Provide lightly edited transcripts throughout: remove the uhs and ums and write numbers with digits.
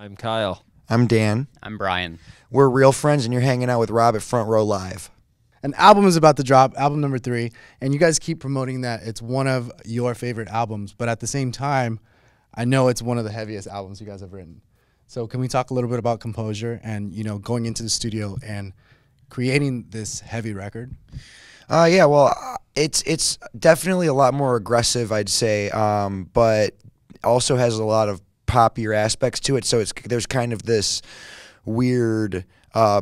I'm Kyle. I'm Dan. I'm Brian. We're real friends, and you're hanging out with Rob at Front Row Live. An album is about to drop, album number 3, and you guys keep promoting that it's one of your favorite albums, but at the same time, I know it's one of the heaviest albums you guys have written. So can we talk a little bit about Composure and, you know, going into the studio and creating this heavy record? Yeah, well, it's definitely a lot more aggressive, I'd say, but also has a lot of poppier aspects to it. So there's kind of this weird, I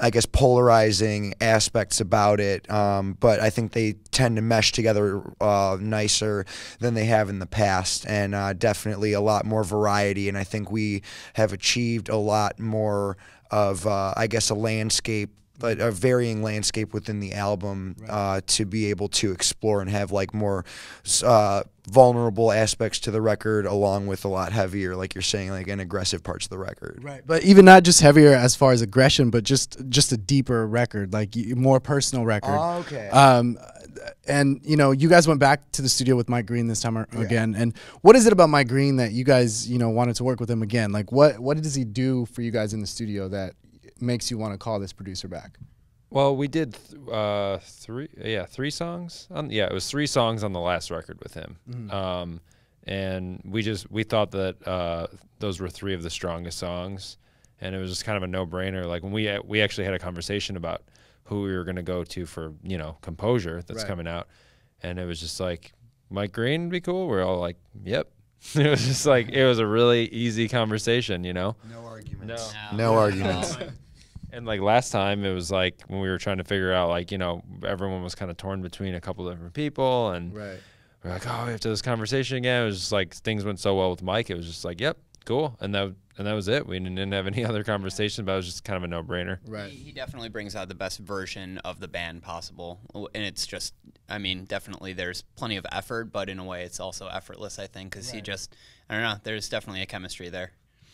guess, polarizing aspects about it, but I think they tend to mesh together nicer than they have in the past, and definitely a lot more variety, and I think we have achieved a lot more of, I guess, a landscape, but a varying landscape within the album, right, to be able to explore and have like more vulnerable aspects to the record, along with a lot heavier, like you're saying, like, and aggressive parts of the record. Right, but even not just heavier as far as aggression, but just a deeper record, like more personal record. Oh, okay. And you know, you guys went back to the studio with Mike Greene this time again. And what is it about Mike Greene that you guys, you know, wanted to work with him again? Like, what does he do for you guys in the studio that makes you want to call this producer back? Well, we did three songs. It was 3 songs on the last record with him. Mm-hmm. And we thought that those were 3 of the strongest songs, and it was just kind of a no-brainer. Like when we actually had a conversation about who we were going to go to for, you know, Composure that's coming out, and it was just like, Mike Greene would be cool. We're all like, yep. It was just like, it was a really easy conversation, you know? No arguments. No arguments. And like last time, it was like when we were trying to figure out, like, you know, everyone was kind of torn between a couple of different people, and we're like, oh, we have to have this conversation again. It was just like things went so well with Mike. It was just like, yep, cool, and that was it. We didn't have any other conversation, but it was just kind of a no-brainer. Right. He definitely brings out the best version of the band possible, and it's just, I mean, definitely there's plenty of effort, but in a way it's also effortless, I think, because he just, I don't know, there's definitely a chemistry there.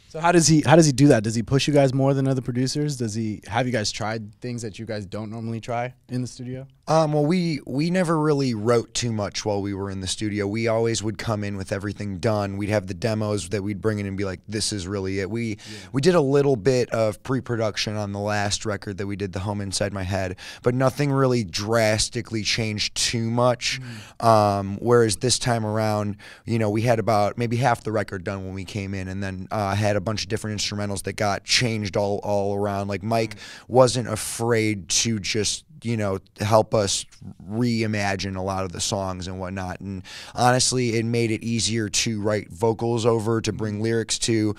So how does he do that? Does he push you guys more than other producers? Does he have you guys tried things that you guys don't normally try in the studio? Well, we never really wrote too much while we were in the studio. We always would come in with everything done. We'd have the demos that we'd bring in and be like, this is really it. We did a little bit of pre-production on the last record that we did, The Home Inside My Head, but nothing really drastically changed too much. Whereas this time around, you know, we had about maybe half the record done when we came in, and then had a bunch of different instrumentals that got changed all around. Like Mike wasn't afraid to just, you know, help us reimagine a lot of the songs and whatnot, and honestly it made it easier to write vocals over, to bring lyrics to.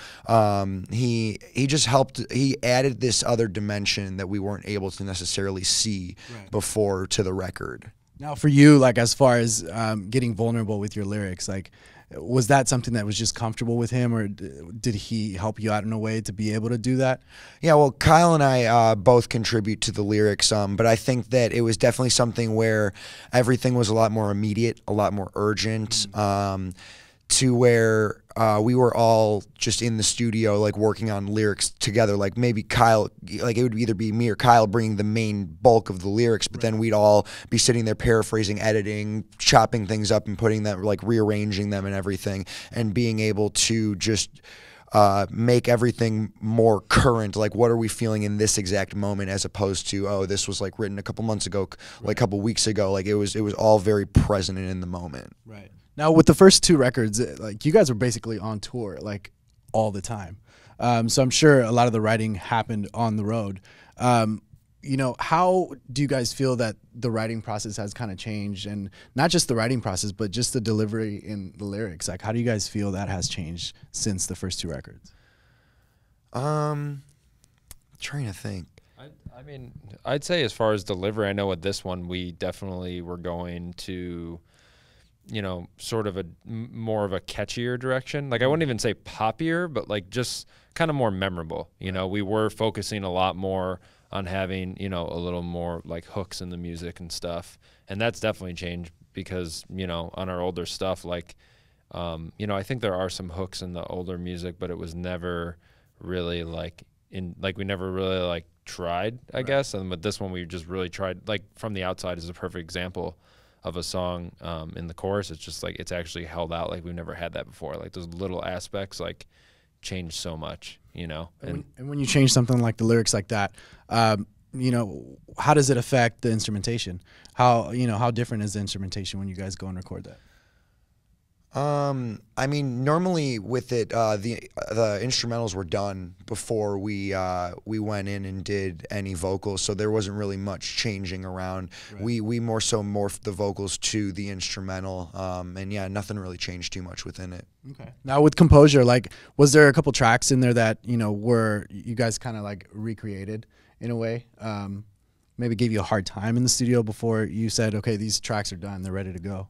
He just helped. He added this other dimension that we weren't able to necessarily see before to the record. Now for you, like as far as getting vulnerable with your lyrics, like, was that something that was just comfortable with him, or did he help you out in a way to be able to do that? Yeah, well, Kyle and I both contribute to the lyrics, but I think that it was definitely something where everything was a lot more immediate, a lot more urgent, to where we were all just in the studio, like, working on lyrics together. Like, maybe Kyle, like, it would either be me or Kyle bringing the main bulk of the lyrics, but then we'd all be sitting there paraphrasing, editing, chopping things up and putting them, like, rearranging them and everything, and being able to just make everything more current. Like, what are we feeling in this exact moment, as opposed to, oh, this was like written a couple months ago, like a couple weeks ago. Like, it was all very present and in the moment. Right. Now, with the first 2 records, like, you guys were basically on tour, like, all the time. So I'm sure a lot of the writing happened on the road. You know, how do you guys feel that the writing process has kind of changed? And not just the writing process, but just the delivery in the lyrics. Like, how do you guys feel that has changed since the first 2 records? Trying to think. I mean, I'd say as far as delivery, I know with this one, we definitely were going to, you know, sort of more of a catchier direction. Like, I wouldn't even say poppier, but like just kind of more memorable. You know, we were focusing a lot more on having, you know, a little more like hooks in the music and stuff. And that's definitely changed because, you know, on our older stuff, like, you know, I think there are some hooks in the older music, but it was never really like we never really like tried, I guess. And with this one, we just really tried. Like, From the Outside is a perfect example of a song. In the chorus, it's just like, it's actually held out like we've never had that before. Like, those little aspects, like, changed so much, you know. And when you change something like the lyrics like that, you know, how does it affect the instrumentation? How, you know, how different is the instrumentation when you guys go and record that? I mean, normally with it, the instrumentals were done before we went in and did any vocals, so there wasn't really much changing around. Right. We more so morphed the vocals to the instrumental, and yeah, nothing really changed too much within it. Okay. Now with Composure, like, was there a couple tracks in there that, you know, were you guys kind of like recreated in a way? Maybe gave you a hard time in the studio before you said, okay, these tracks are done, they're ready to go?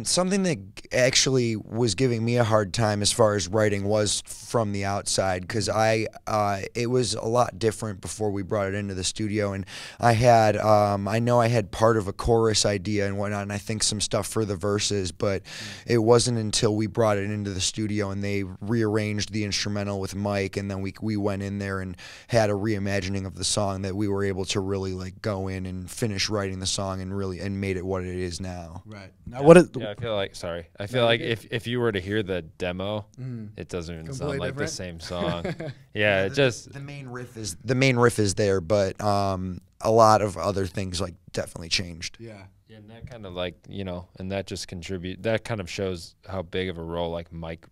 Something that actually was giving me a hard time as far as writing was from the outside, because it was a lot different before we brought it into the studio, and I had I know I had part of a chorus idea and whatnot, and I think some stuff for the verses, but it wasn't until we brought it into the studio and they rearranged the instrumental with Mike, and then we went in there and had a reimagining of the song that we were able to really like go in and finish writing the song and made it what it is now. Right. Yeah, What is, I feel like, sorry, I feel like if you were to hear the demo, it doesn't even sound like the same song. Yeah, it just the main riff is there, but a lot of other things like definitely changed. Yeah. Yeah, and that kind of like, you know, and that just that kind of shows how big of a role like Mike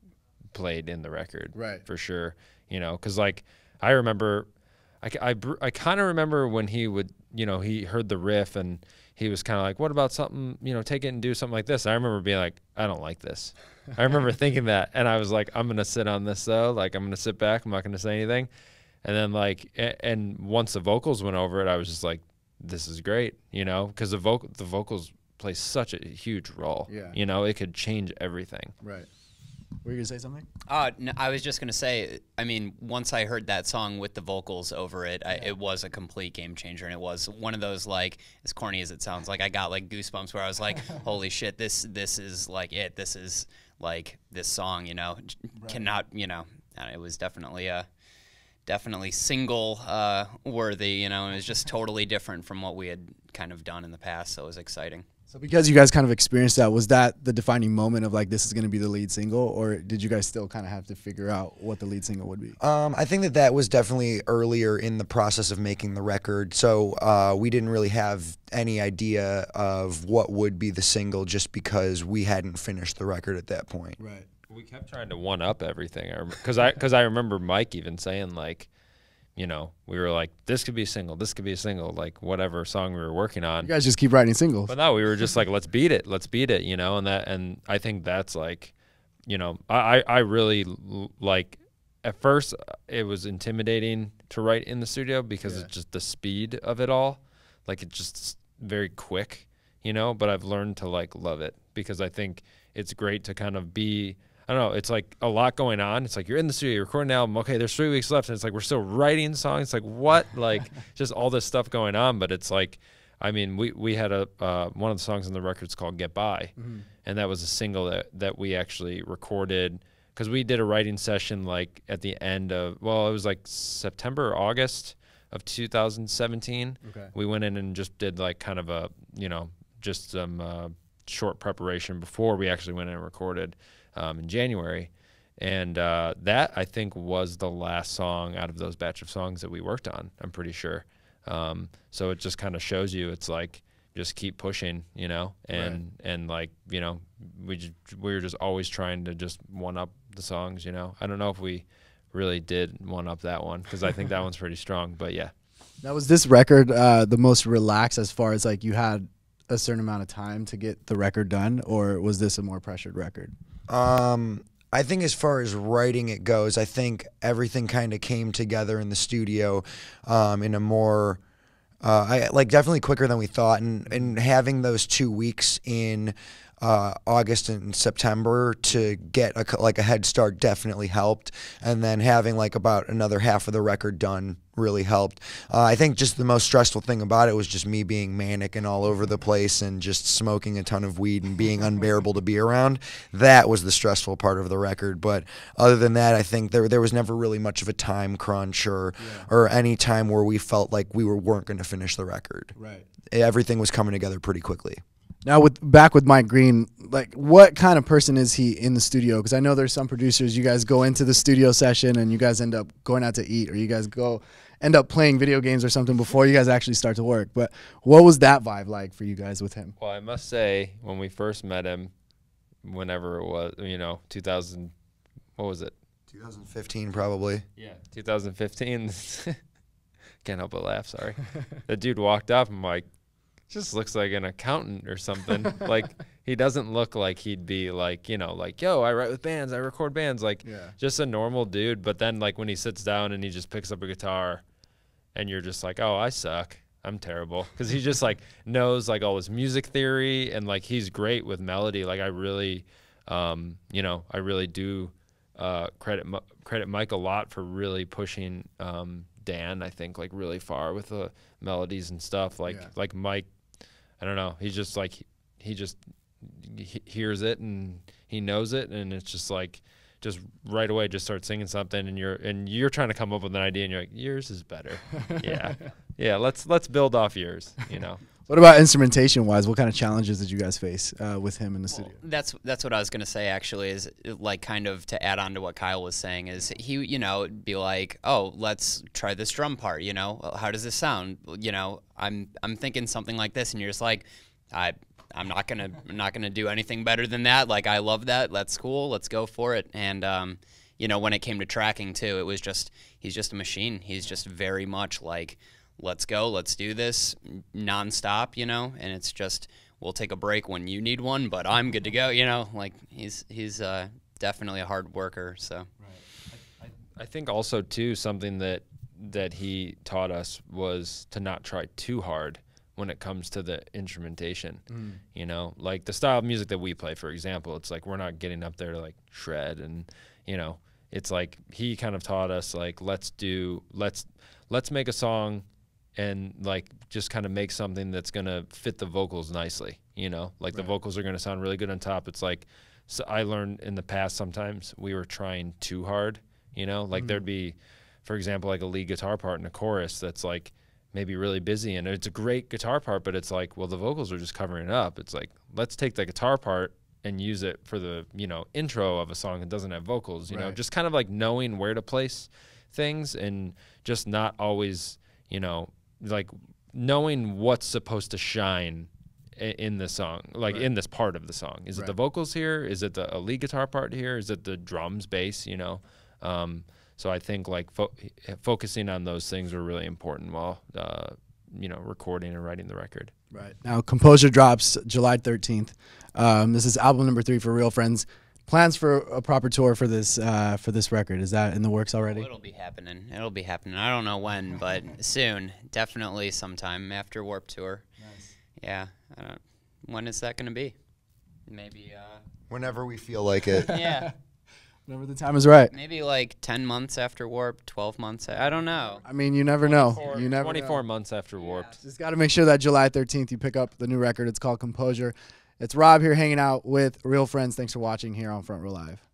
played in the record. Right. For sure. You know, because like I remember, I kind of remember when he would, you know, he heard the riff and he was kind of like, what about something, you know, take it and do something like this. And I remember being like, I don't like this. I remember thinking that. And I was like, I'm going to sit on this though. Like, I'm going to sit back. I'm not going to say anything. And then like, and once the vocals went over it, I was just like, this is great, you know, because the vocals play such a huge role. Yeah. You know, it could change everything. Right. Were you going to say something? No, I was just going to say, I mean, once I heard that song with the vocals over it, it was a complete game changer. And it was one of those, like, as corny as it sounds, like I got like goosebumps where I was like, holy shit, this is like it. This is like this song, you know, cannot, you know, it was definitely single worthy, you know, and it was just totally different from what we had kind of done in the past. So it was exciting. So because you guys kind of experienced that, was that the defining moment of like, this is going to be the lead single, or did you guys still kind of have to figure out what the lead single would be? I think that was definitely earlier in the process of making the record. So we didn't really have any idea of what would be the single just because we hadn't finished the record at that point. Right. We kept trying to one up everything. Because I remember Mike even saying like, you know, we were like, this could be a single, like whatever song we were working on. You guys just keep writing singles. But no, we were just like, let's beat it, you know, and I think that's like, you know, I really like, at first it was intimidating to write in the studio because it's just the speed of it all. Like it's just very quick, you know, but I've learned to like love it because I think it's great to kind of be, I don't know, it's like a lot going on. It's like you're in the studio, you're recording an album, okay, there's 3 weeks left, and it's like we're still writing songs. It's like, what? Like, just all this stuff going on. But it's like, I mean, we had one of the songs on the record's called Get By, and that was a single that we actually recorded because we did a writing session like at the end of, well, it was like September or August of 2017. Okay. We went in and just did like kind of a, you know, just some short preparation before we actually went in and recorded in January, and that I think was the last song out of those batch of songs that we worked on. I'm pretty sure. So it just kind of shows you it's like just keep pushing, you know, and like, you know, we were just always trying to just one up the songs, you know. I don't know if we really did one up that one because I think that one's pretty strong, but yeah. Now, was this record the most relaxed as far as like you had a certain amount of time to get the record done, or was this a more pressured record? I think as far as writing it goes, I think everything kind of came together in the studio in a more, definitely quicker than we thought. And having those 2 weeks in August and September to get a head start definitely helped. And then having like about another half of the record done really helped. I think just the most stressful thing about it was just me being manic and all over the place and just smoking a ton of weed and being unbearable to be around. That was the stressful part of the record. But other than that, I think there was never really much of a time crunch or any time where we felt like we weren't going to finish the record. Right. Everything was coming together pretty quickly. Now, back with Mike Greene, like, what kind of person is he in the studio? Because I know there's some producers, you guys go into the studio session and you guys end up going out to eat, or you guys end up playing video games or something before you guys actually start to work. But what was that vibe like for you guys with him? Well, I must say, when we first met him, whenever it was, 2000, what was it? 2015 probably. Yeah, 2015. Can't help but laugh, sorry. The dude walked up and like, just looks like an accountant or something. Like, he doesn't look like he'd be like, like, yo, I write with bands, I record bands. Like, just a normal dude. But then, like, when he sits down and he just picks up a guitar and you're just like, oh, I suck. I'm terrible. Because he just, like, knows, like, all his music theory, and, like, he's great with melody. Like, I really, I really do credit Mike a lot for really pushing Dan, I think, like, really far with the melodies and stuff. Like Mike, I don't know. He's just like, he hears it and he knows it, and it's just like, just right away just start singing something, and you're trying to come up with an idea, and you're like, yours is better. yeah. Let's build off yours. What about instrumentation wise? What kind of challenges did you guys face with him in the studio? That's what I was gonna say actually, is like, kind of to add on to what Kyle was saying, is he it'd be like, oh, let's try this drum part, how does this sound? I'm thinking something like this, and you're just like, I'm not gonna do anything better than that. Like, I love that. That's cool. Let's go for it. And when it came to tracking too, it was just, he's just a machine. He's just very much like, let's go, let's do this nonstop, and it's just, we'll take a break when you need one, but I'm good to go, like, he's definitely a hard worker. So I think also too, something that he taught us was to not try too hard when it comes to the instrumentation. Like the style of music that we play, for example, it's like, we're not getting up there to like shred, and it's like, he kind of taught us, like, let's make a song and like just kind of make something that's gonna fit the vocals nicely, like the vocals are gonna sound really good on top. It's like, so I learned in the past, sometimes we were trying too hard, like there'd be, for example, like a lead guitar part in a chorus that's like maybe really busy, and it's a great guitar part, but it's like, well, the vocals are just covering it up. It's like, let's take the guitar part and use it for the intro of a song that doesn't have vocals. Just kind of like knowing where to place things, and just not always like knowing what's supposed to shine in the song, like in this part of the song. Is it the vocals here? Is it the lead guitar part here? Is it the drums, bass? So I think like focusing on those things are really important while recording and writing the record. Right. Now, Composure drops July 13th. This is album number 3 for Real Friends. Plans for a proper tour for this record, is that in the works already? Oh, it'll be happening. I don't know when, but soon. Definitely sometime after Warped Tour. Nice. Yeah. When is that going to be? Maybe whenever we feel like it. Yeah. Whenever the time is right. Maybe like 10 months after Warped, 12 months. I don't know. I mean, you never know. 24 months after Warped. Just got to make sure that July 13th you pick up the new record. It's called Composure. It's Rob here hanging out with Real Friends. Thanks for watching here on Front Row Live.